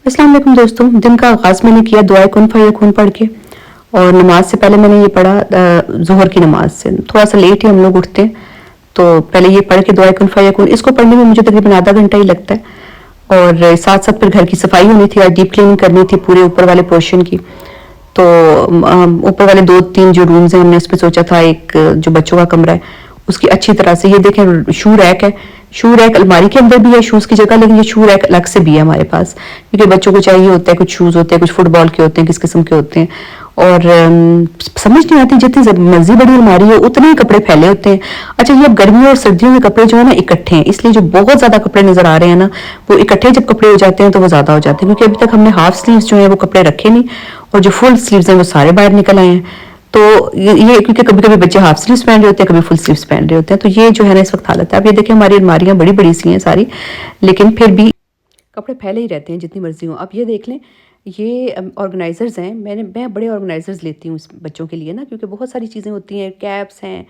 अस्सलाम वालेकुम दोस्तों। दिन का आगाज़ मैंने किया दुआए कुन फ़यकून पढ़ के, और नमाज से पहले मैंने ये पढ़ा ज़ोहर की नमाज से थोड़ा सा लेट ही हम लोग उठते हैं, तो पहले ये पढ़ के दुआए कुन फ़यकून, इसको पढ़ने में मुझे तकरीबन आधा घंटा ही लगता है। और साथ साथ फिर घर की सफाई होनी थी, आज डीप क्लीनिंग करनी थी पूरे ऊपर वाले पोर्शन की। तो ऊपर वाले 2-3 जो रूम्स हैं, हमने उसमें सोचा था एक जो बच्चों का कमरा है उसकी अच्छी तरह से, ये देखें शू रैक है, शू रैक अलमारी के अंदर भी है शूज़ की जगह, लेकिन ये शू रैक अलग से भी है हमारे पास, क्योंकि बच्चों को चाहिए होता है, कुछ शूज़ होते हैं, कुछ फुटबॉल के होते हैं, किस किस्म के होते हैं। और समझ नहीं आती, जितनी मर्जी बड़ी अलमारी हो उतने ही कपड़े फैले होते हैं। अच्छा, ये अब गर्मियों और सर्दियों के कपड़े जो है ना इकट्ठे हैं, इसलिए जो बहुत ज़्यादा कपड़े नज़र आ रहे हैं ना, वो इकट्ठे जब कपड़े हो जाते हैं तो वो ज़्यादा हो जाते हैं, क्योंकि अभी तक हमने हाफ स्लीव्स जो है वो कपड़े रखे नहीं, और जो फुल स्लीव्स हैं वो सारे बाहर निकल आए हैं। तो ये क्योंकि कभी कभी बच्चे हाफ स्लीव्स पहन रहे होते हैं, कभी फुल स्लीव्स पहन रहे होते हैं, तो ये जो है ना इस वक्त हालत है। अब ये देखिए हमारी अलमारियां बड़ी बड़ी सी हैं सारी, लेकिन फिर भी कपड़े फैले ही रहते हैं जितनी मर्जी हो। अब ये देख लें, ये ऑर्गेनाइजर्स हैं, मैं बड़े ऑर्गेनाइजर्स लेती हूँ इस बच्चों के लिए ना, क्योंकि बहुत सारी चीज़ें होती हैं, कैप्स हैं,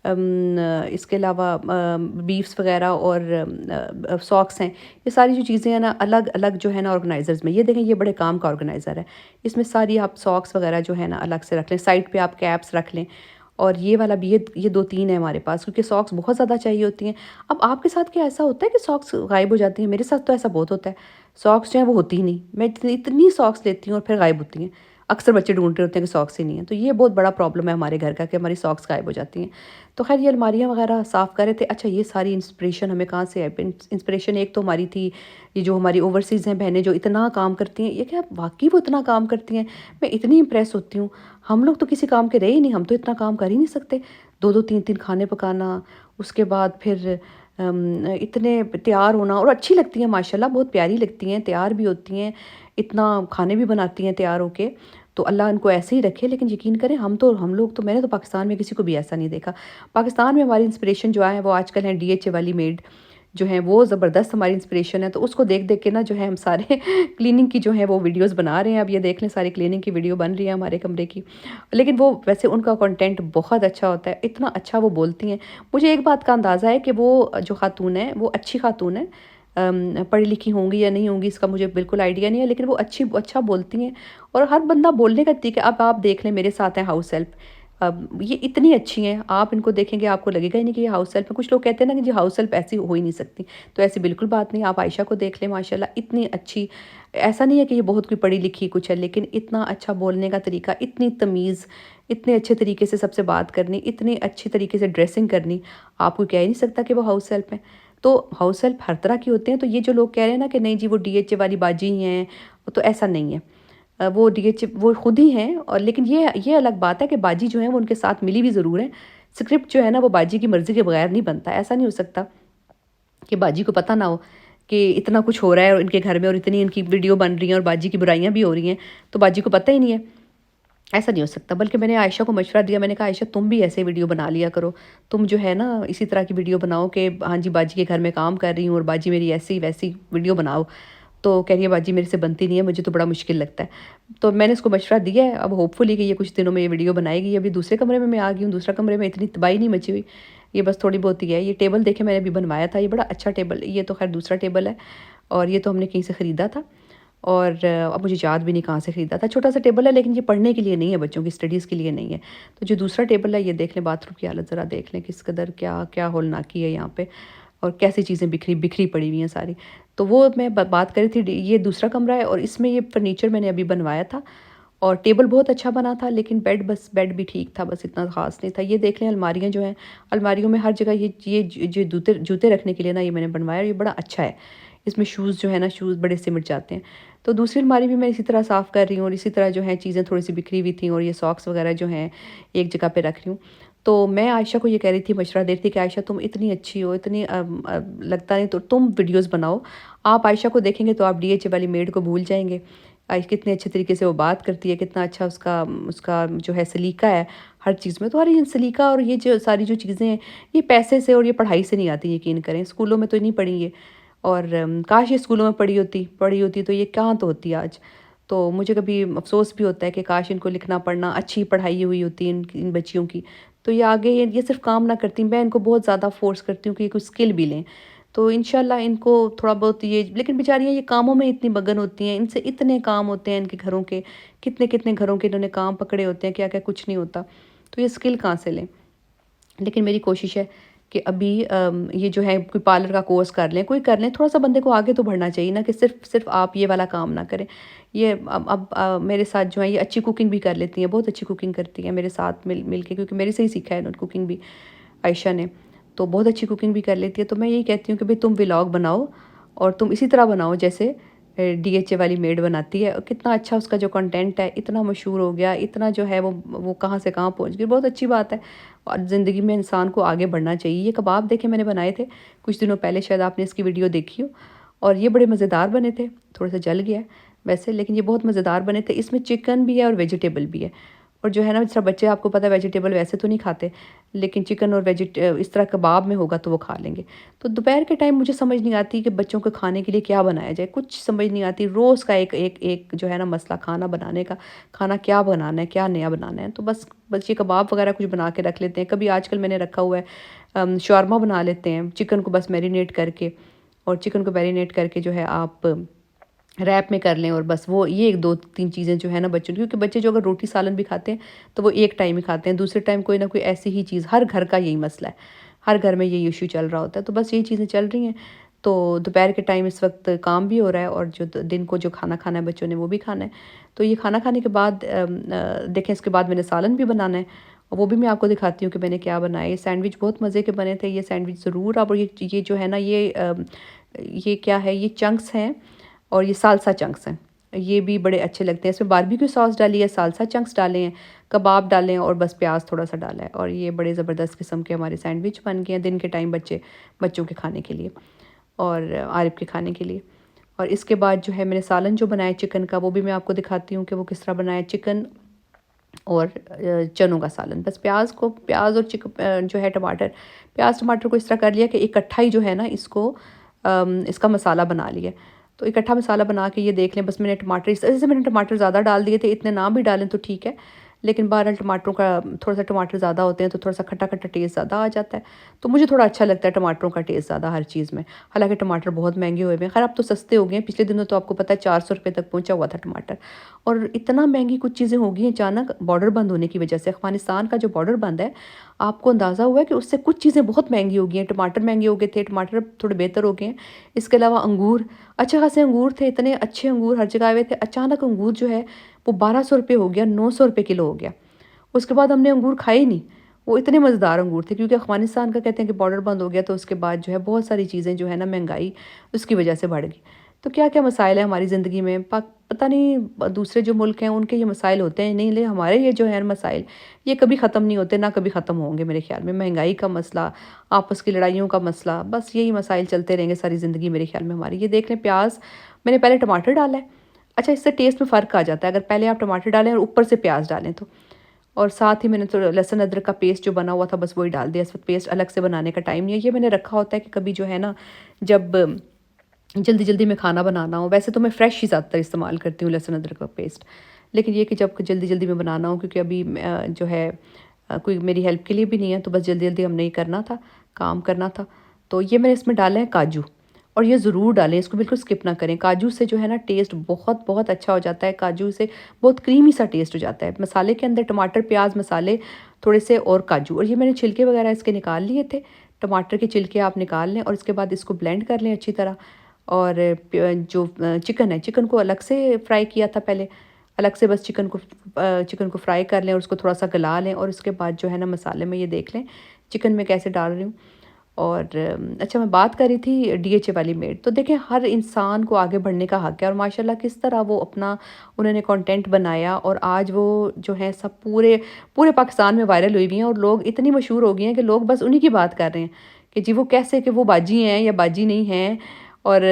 इसके अलावा बीफ्स वगैरह और सॉक्स हैं, ये सारी जो चीज़ें हैं ना अलग अलग जो है ना ऑर्गेनाइजर्स में। ये देखें, ये बड़े काम का ऑर्गेनाइज़र है, इसमें सारी आप सॉक्स वगैरह जो है ना अलग से रख लें, साइड पे आप कैप्स रख लें। और ये वाला भी, ये 2-3 है हमारे पास, क्योंकि सॉक्स बहुत ज़्यादा चाहिए होती हैं। अब आपके साथ क्या ऐसा होता है कि सॉक्स गायब हो जाती हैं? मेरे साथ तो ऐसा बहुत होता है, सॉक्स जो हैं वो होती ही नहीं, मैं इतनी सॉक्स लेती हूँ और फिर गायब होती हैं। अक्सर बच्चे ढूंढ रहे होते हैं कि सॉक्स ही नहीं है, तो ये बहुत बड़ा प्रॉब्लम है हमारे घर का कि हमारी सॉक्स गायब हो जाती हैं। तो खैर ये अलमारियाँ वगैरह साफ़ कर रहे थे। अच्छा, ये सारी इंस्पिरेशन हमें कहाँ से है? इंस्पिरेशन एक तो हमारी थी, ये जो हमारी ओवरसीज़ हैं बहनें जो इतना काम करती हैं, ये क्या वाकई वो इतना काम करती हैं, मैं इतनी इम्प्रेस होती हूँ। हम लोग तो किसी काम के रहे ही नहीं, हम तो इतना काम कर ही नहीं सकते, 2-2 3-3 खाने पकाना, उसके बाद फिर इतने तैयार होना, और अच्छी लगती हैं माशाल्लाह, बहुत प्यारी लगती हैं, तैयार भी होती हैं, इतना खाने भी बनाती हैं तैयार होके। तो अल्लाह इनको ऐसे ही रखे। लेकिन यकीन करें, हम लोग तो, मैंने तो पाकिस्तान में किसी को भी ऐसा नहीं देखा। पाकिस्तान में हमारी इंस्पिरेशन जो है वो आजकल है डीएचए वाली मेड, जो है वो ज़बरदस्त हमारी इंस्पिरेशन है। तो उसको देख देख के ना जो है हम सारे क्लीनिंग की जो है वो वीडियोस बना रहे हैं। अब ये देख लें, सारी क्लीनिंग की वीडियो बन रही है हमारे कमरे की। लेकिन वो वैसे उनका कंटेंट बहुत अच्छा होता है, इतना अच्छा वो बोलती हैं। मुझे एक बात का अंदाज़ा है कि वो जो खातून है वो अच्छी खातून है, पढ़ी लिखी होंगी या नहीं होंगी इसका मुझे बिल्कुल आइडिया नहीं है, लेकिन वो अच्छा बोलती हैं। और हर बंदा बोलने का तरीका, अब आप देख लें, मेरे साथ है हाउस हेल्प, अब ये इतनी अच्छी हैं, आप इनको देखेंगे आपको लगेगा ही नहीं कि ये हाउस हेल्प है। कुछ लोग कहते हैं ना कि जी हाउस हेल्प ऐसी हो ही नहीं सकती, तो ऐसी बिल्कुल बात नहीं। आप आयशा को देख लें, माशाल्लाह इतनी अच्छी, ऐसा नहीं है कि ये बहुत कोई पढ़ी लिखी कुछ है, लेकिन इतना अच्छा बोलने का तरीका, इतनी तमीज़, इतने अच्छे तरीके से सबसे बात करनी, इतनी अच्छी तरीके से ड्रेसिंग करनी, आपको कह ही नहीं सकता कि वो हाउस हेल्प है। तो हाउस हेल्प हर तरह की होते हैं। तो ये जो लोग कह रहे हैं ना कि नहीं जी वो डीएचए वाली बाजी ही हैं, तो ऐसा नहीं है। वो डीएचए वो खुद ही हैं, और लेकिन ये अलग बात है कि बाजी जो है वो उनके साथ मिली भी ज़रूर है। स्क्रिप्ट जो है ना वो बाजी की मर्ज़ी के बगैर नहीं बनता। ऐसा नहीं हो सकता कि बाजी को पता ना हो कि इतना कुछ हो रहा है और इनके घर में, और इतनी इनकी वीडियो बन रही हैं और बाजी की बुराइयां भी हो रही हैं, तो बाजी को पता ही नहीं है। ऐसा नहीं हो सकता। बल्कि मैंने आयशा को मशवरा दिया, मैंने कहा आयशा तुम भी ऐसे वीडियो बना लिया करो, तुम जो है ना इसी तरह की वीडियो बनाओ कि हाँ जी बाजी के घर में काम कर रही हूँ और बाजी मेरी ऐसी वैसी वीडियो बनाओ। तो कह रही है बाजी मेरे से बनती नहीं है, मुझे तो बड़ा मुश्किल लगता है। तो मैंने इसको मशवरा दिया है, अब होपफुली कि ये कुछ दिनों में ये वीडियो बनाएगी। अभी दूसरे कमरे में मैं आ गई हूँ, दूसरा कमरे में इतनी तबाही नहीं मची हुई, ये बस थोड़ी बहुत ही है। ये टेबल देखे मैंने अभी बनवाया था, ये बड़ा अच्छा टेबल, ये तो खैर दूसरा टेबल है, और ये तो हमने कहीं से ख़रीदा था, और अब मुझे याद भी नहीं कहाँ से ख़रीदा था। छोटा सा टेबल है, लेकिन ये पढ़ने के लिए नहीं है, बच्चों की स्टडीज़ के लिए नहीं है। तो जो दूसरा टेबल है, ये देख लें, बाथरूम की हालत ज़रा देख लें, किस कदर क्या क्या होलनाकी है यहाँ पे, और कैसी चीज़ें बिखरी बिखरी पड़ी हुई हैं सारी। तो वो मैं बात कर रही थी, ये दूसरा कमरा है और इसमें ये फर्नीचर मैंने अभी बनवाया था, और टेबल बहुत अच्छा बना था, लेकिन बेड भी ठीक था, बस इतना ख़ास नहीं था। ये देख लें, अलमारियाँ जो हैं, अलमारियों में हर जगह ये जो जूते जूते रखने के लिए ना ये मैंने बनवाया, ये बड़ा अच्छा है। इसमें शूज़ जो है ना, शूज़ बड़े सिमट जाते हैं। तो दूसरी अलमारी भी मैं इसी तरह साफ़ कर रही हूँ, और इसी तरह जो है चीज़ें थोड़ी सी बिखरी हुई थी, और ये सॉक्स वगैरह जो हैं एक जगह पे रख रही हूँ। तो मैं आयशा को ये कह रही थी, मशवरा दे रही थी कि आयशा तुम इतनी अच्छी हो, इतनी लगता नहीं, तो तुम वीडियोस बनाओ। आप आयशा को देखेंगे तो आप डीएचए वाली मेड को भूल जाएंगे। कितने अच्छे तरीके से वो बात करती है, कितना अच्छा उसका उसका जो है सलीका है हर चीज़ में। तो हर ये सलीका और ये जो सारी जो चीज़ें हैं, ये पैसे से और ये पढ़ाई से नहीं आती, यकीन करें। स्कूलों में तो नहीं पढ़ी ये, और काश ये स्कूलों में पढ़ी होती तो ये कहाँ तो होती आज। तो मुझे कभी अफ़सोस भी होता है कि काश इनको लिखना पढ़ना अच्छी पढ़ाई हुई होती इन बच्चियों की, तो ये आगे ये सिर्फ काम ना करती। मैं इनको बहुत ज़्यादा फ़ोर्स करती हूँ कि ये कुछ स्किल भी लें, तो इंशाल्लाह इनको थोड़ा बहुत ये, लेकिन बेचारियाँ ये कामों में इतनी मगन होती हैं, इनसे इतने काम होते हैं इनके घरों के, कितने-कितने घरों के इन्होंने काम पकड़े होते हैं, क्या-क्या कुछ नहीं होता। तो ये स्किल कहाँ से लें? लेकिन मेरी कोशिश है कि अभी ये जो है कोई पार्लर का कोर्स कर लें, कोई कर लें, थोड़ा-सा बंदे को आगे तो बढ़ना चाहिए ना, कि सिर्फ़ सिर्फ़ आप ये वाला काम ना करें। ये अब मेरे साथ जो है ये अच्छी कुकिंग भी कर लेती हैं, बहुत अच्छी कुकिंग करती हैं मेरे साथ मिल के, क्योंकि मेरे से ही सीखा है इन्होंने कुकिंग भी, आयशा ने। तो बहुत अच्छी कुकिंग भी कर लेती है। तो मैं यही कहती हूँ कि भई तुम व्लॉग बनाओ और तुम इसी तरह बनाओ जैसे डीएचए वाली मेड बनाती है। और कितना अच्छा उसका जो कंटेंट है इतना मशहूर हो गया, इतना जो है वो कहाँ से कहाँ पहुँच गई, बहुत अच्छी बात है। और ज़िंदगी में इंसान को आगे बढ़ना चाहिए। ये कबाब देखे मैंने बनाए थे कुछ दिनों पहले, शायद आपने इसकी वीडियो देखी हो, और ये बड़े मज़ेदार बने थे। थोड़ा सा जल गया है वैसे, लेकिन ये बहुत मज़ेदार बने थे। इसमें चिकन भी है और वेजिटेबल भी है। और जो है ना, जिस तरह बच्चे, आपको पता है वेजिटेबल वैसे तो नहीं खाते, लेकिन चिकन और इस तरह कबाब में होगा तो वो खा लेंगे। तो दोपहर के टाइम मुझे समझ नहीं आती कि बच्चों को खाने के लिए क्या बनाया जाए, कुछ समझ नहीं आती। रोज़ का एक एक एक जो है ना मसला, खाना बनाने का, खाना क्या बनाना है, क्या नया बनाना है। तो बस ये कबाब वगैरह कुछ बना के रख लेते हैं। कभी आजकल मैंने रखा हुआ है शौरमा बना लेते हैं, चिकन को बस मैरिनेट करके, और चिकन को मैरिनेट करके जो है आप रैप में कर लें, और बस वो ये 1-2-3 चीज़ें जो है ना बच्चों की, क्योंकि बच्चे जो अगर रोटी सालन भी खाते हैं तो वो एक टाइम ही खाते हैं, दूसरे टाइम कोई ना कोई ऐसी ही चीज़, हर घर का यही मसला है, हर घर में यही इशू चल रहा होता है। तो बस यही चीज़ें चल रही हैं। तो दोपहर के टाइम इस वक्त काम भी हो रहा है, और जो दिन को जो खाना खाना है बच्चों ने वो भी खाना है। तो ये खाना खाने के बाद देखें, इसके बाद मैंने सालन भी बनाना है, और वो भी मैं आपको दिखाती हूँ कि मैंने क्या बनाया। ये सैंडविच बहुत मज़े के बने थे, ये सैंडविच ज़रूर आप, और ये जो है ना ये क्या है, ये चंक्स हैं, और ये सालसा चंक्स हैं। ये भी बड़े अच्छे लगते हैं। इसमें बारबेक्यू सॉस डाली है, सालसा चंक्स डाले हैं, कबाब डाले हैं, और बस प्याज थोड़ा सा डाला है, और ये बड़े ज़बरदस्त किस्म के हमारे सैंडविच बन गए हैं दिन के टाइम बच्चों के खाने के लिए, और आरिफ के खाने के लिए। और इसके बाद जो है मैंने सालन जो बनाया चिकन का, वो भी मैं आपको दिखाती हूँ कि वो किस तरह बनाया, चिकन और चनों का सालन। बस प्याज और जो है टमाटर, प्याज टमाटर को इस तरह कर लिया कि इकट्ठा ही जो है ना इसको इसका मसाला बना लिया। तो इकट्ठा मसाला बना के ये देख लें, बस मैंने टमाटर, जैसे मैंने टमाटर ज़्यादा डाल दिए थे, इतने ना भी डालें तो ठीक है, लेकिन बहरहाल टमाटरों का थोड़ा सा, टमाटर ज़्यादा होते हैं तो थोड़ा सा खट्टा खट्टा टेस्ट ज़्यादा आ जाता है। तो मुझे थोड़ा अच्छा लगता है टमाटरों का टेस्ट ज़्यादा हर चीज़ में। हालांकि टमाटर बहुत महंगे हुए हैं, खैर अब तो सस्ते हो गए हैं, पिछले दिनों तो आपको पता है 400 रुपये तक पहुँचा हुआ था टमाटर। और इतना महंगी कुछ चीज़ें हो गई हैं अचानक बॉर्डर बंद होने की वजह से। अफगानिस्तान का जो बॉर्डर बंद है, आपको अंदाज़ा हुआ है कि उससे कुछ चीज़ें बहुत महंगी हो गई हैं। टमाटर महंगे हो गए थे, टमाटर अब थोड़े बेहतर हो गए हैं। इसके अलावा अंगूर, अच्छे खासे अंगूर थे, इतने अच्छे अंगूर हर जगह आए हुए थे, अचानक अंगूर जो है वो 1200 रुपये हो गया, 900 रुपये किलो हो गया। उसके बाद हमने अंगूर खाए ही नहीं। वो इतने मज़ेदार अंगूर थे, क्योंकि अफ़गानिस्तान का कहते हैं कि बॉर्डर बंद हो गया, तो उसके बाद जो है बहुत सारी चीज़ें जो है ना महंगाई उसकी वजह से बढ़ गई। तो क्या-क्या मसाइल है हमारी ज़िंदगी में, पता नहीं दूसरे जो मुल्क हैं उनके ये मसाइल होते हैं नहीं, ले हमारे ये जो है मसाइल, ये कभी ख़त्म नहीं होते, ना कभी ख़त्म होंगे मेरे ख़्याल में। महंगाई का मसला, आपस की लड़ाइयों का मसला, बस यही मसाइल चलते रहेंगे सारी ज़िंदगी मेरे ख़्याल में हमारी। ये देख लें, प्याज मैंने पहले टमाटर डाला है, अच्छा इससे टेस्ट में फ़र्क आ जाता है, अगर पहले आप टमाटर डालें और ऊपर से प्याज डालें तो। और साथ ही मैंने थोड़ा लहसुन अदरक का पेस्ट जो बना हुआ था बस वही डाल दिया। इस वक्त पेस्ट अलग से बनाने का टाइम नहीं है, ये मैंने रखा होता है कि कभी जो है ना, जब जल्दी जल्दी में खाना बनाना हो, वैसे तो मैं फ़्रेश ही ज़्यादातर इस्तेमाल करती हूँ लहसुन अदरक का पेस्ट, लेकिन ये कि जब जल्दी जल्दी में बनाना हो, क्योंकि अभी जो है कोई मेरी हेल्प के लिए भी नहीं है, तो बस जल्दी जल्दी हमने ही करना था, काम करना था। तो ये मैंने इसमें डाला है काजू, और ये ज़रूर डालें, इसको बिल्कुल स्किप ना करें। काजू से जो है ना टेस्ट बहुत बहुत अच्छा हो जाता है, काजू से बहुत क्रीमी सा टेस्ट हो जाता है मसाले के अंदर, टमाटर प्याज मसाले थोड़े से और काजू। और ये मैंने छिलके वगैरह इसके निकाल लिए थे, टमाटर के छिलके आप निकाल लें, और इसके बाद इसको ब्लेंड कर लें अच्छी तरह। और जो चिकन है, चिकन को अलग से फ्राई किया था पहले, अलग से बस चिकन को फ्राई कर लें और उसको थोड़ा सा गला लें, और उसके बाद जो है ना मसाले में ये देख लें चिकन में कैसे डाल रही हूँ। और अच्छा, मैं बात कर रही थी डीएचए वाली मेड, तो देखें हर इंसान को आगे बढ़ने का हक है, और माशाल्लाह किस तरह वो अपना उन्होंने कंटेंट बनाया, और आज वो जो है सब पूरे पूरे पाकिस्तान में वायरल हुई हुई हैं, और लोग इतनी मशहूर हो गई हैं कि लोग बस उन्हीं की बात कर रहे हैं कि जी वो कैसे, कि वो बाजी हैं या बाजी नहीं हैं। और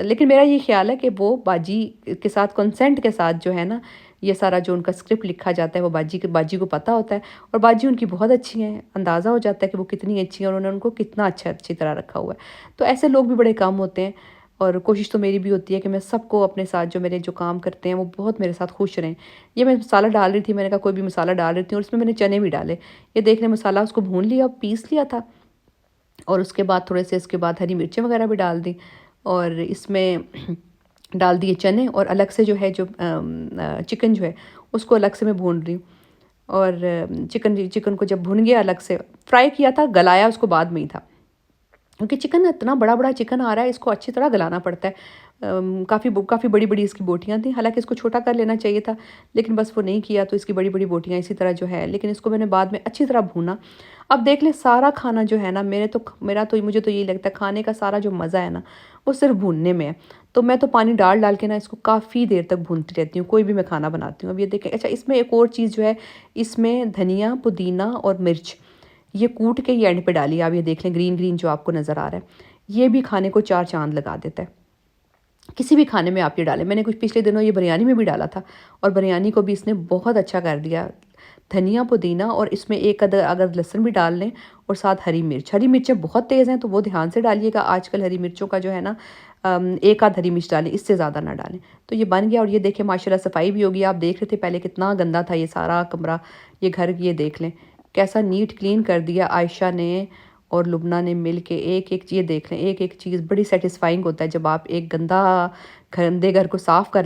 लेकिन मेरा ये ख्याल है कि वो बाजी के साथ, कंसेंट के साथ जो है ना, ये सारा जो उनका स्क्रिप्ट लिखा जाता है वो बाजी को पता होता है, और बाजी उनकी बहुत अच्छी हैं, अंदाज़ा हो जाता है कि वो कितनी अच्छी हैं, और उन्होंने उनको कितना अच्छी तरह रखा हुआ है। तो ऐसे लोग भी बड़े कम होते हैं, और कोशिश तो मेरी भी होती है कि मैं सबको अपने साथ, जो मेरे जो काम करते हैं वो बहुत मेरे साथ खुश रहें। ये मैं मसाला डाल रही थी, मैंने कहा कोई भी मसाला डाल रही थी, और उसमें मैंने चने भी डाले। ये देख लें, मसाला उसको भून लिया, पीस लिया था, और उसके बाद थोड़े से इसके बाद हरी मिर्चें वगैरह भी डाल दी और इसमें डाल दिए चने और अलग से जो है जो चिकन जो है उसको अलग से मैं भून रही हूँ। और चिकन को जब भुन गया अलग से फ्राई किया था, गलाया उसको बाद में ही था, क्योंकि चिकन इतना बड़ा बड़ा चिकन आ रहा है, इसको अच्छी तरह गलाना पड़ता है। काफ़ी बड़ी बड़ी इसकी बोटियाँ थी, हालांकि इसको छोटा कर लेना चाहिए था, लेकिन बस वो नहीं किया तो इसकी बड़ी बड़ी बोटियाँ इसी तरह जो है। लेकिन इसको मैंने बाद में अच्छी तरह भूना। अब देख ले सारा खाना जो है ना, मुझे तो यही लगता है खाने का सारा जो मज़ा है ना वो सिर्फ भूनने में है। तो मैं तो पानी डाल डाल के ना इसको काफ़ी देर तक भूनती रहती हूँ, कोई भी मैं खाना बनाती हूँ। अब ये देखें, अच्छा इसमें एक और चीज़ जो है, इसमें धनिया पुदीना और मिर्च ये कूट के ये एंड पे डालिए। आप ये देख लें ग्रीन ग्रीन जो आपको नज़र आ रहा है, ये भी खाने को चार चांद लगा देता है। किसी भी खाने में आप ये डालें, मैंने कुछ पिछले दिनों ये बिरयानी में भी डाला था और बिरयानी को भी इसने बहुत अच्छा कर दिया। धनिया पुदीना और इसमें एक अगर लहसुन भी डाल लें और साथ हरी मिर्चें बहुत तेज़ हैं तो वो ध्यान से डालिएगा। आजकल हरी मिर्चों का जो है ना, एक आध हरी मिर्च डालें, इससे ज़्यादा ना डालें। तो ये बन गया और ये देखें माशाल्लाह सफाई भी होगी। आप देख रहे थे पहले कितना गंदा था ये सारा कमरा, ये घर, ये देख लें कैसा नीट क्लीन कर दिया आयशा ने और लुबना ने मिल के। एक एक चीज़ देख लें, एक एक चीज़ बड़ी सेटिस्फाइंग होता है जब आप एक गंदे घर को साफ़ कर